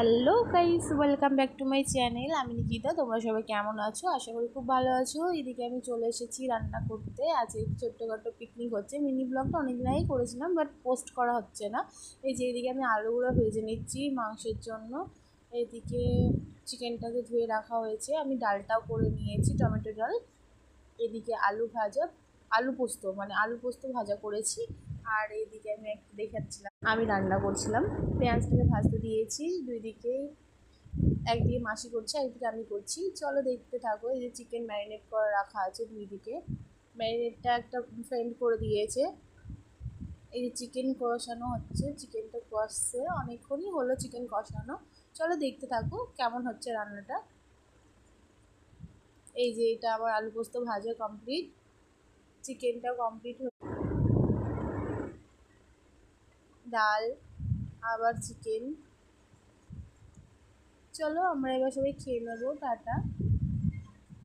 Hello guys, welcome back to my channel. আমি নিকিতা। তোমরা সবাই কেমন আছো? আশা করি খুব ভালো আছো। এদিকে আমি চলে এসেছি রান্না করতে। আজ এই ছোট্টখাটো পিকনিক হচ্ছে। মিনি ব্লগটা অনেকদিন আগেই করেছিলাম, বাট পোস্ট করা হচ্ছে না। এই যে এদিকে আমি আলুগুলো ভেজে নিচ্ছি মাংসের জন্য। এদিকে চিকেনটাকে ধুয়ে রাখা হয়েছে। আমি ডালটাও করে নিয়েছি, টমেটো ডাল। এদিকে আলু ভাজা, আলু পোস্ত মানে আলু পোস্ত ভাজা করেছি। আর এইদিকে আমি একটু দেখাচ্ছিলাম, আমি রান্না করছিলাম। পেঁয়াজটাকে ভাজতে দিয়েছি দুই দিকেই। একদিকে মাসি করছে, একদিকে আমি করছি। চলো দেখতে থাকো। এই যে চিকেন ম্যারিনেট করে রাখা আছে দুই দিকে। ম্যারিনেটটা একটা ফ্রেন্ড করে দিয়েছে। এই যে চিকেন কষানো হচ্ছে, চিকেনটা কষছে অনেকক্ষণই হলো চিকেন কষানো। চলো দেখতে থাকো কেমন হচ্ছে রান্নাটা। এই যে এটা আমার আলু পোস্ত ভাজা কমপ্লিট, চিকেনটা কমপ্লিট, ডাল, আবার চিকেন। চলো আমরা এবার সবাই খেয়ে নেবো। টাটা।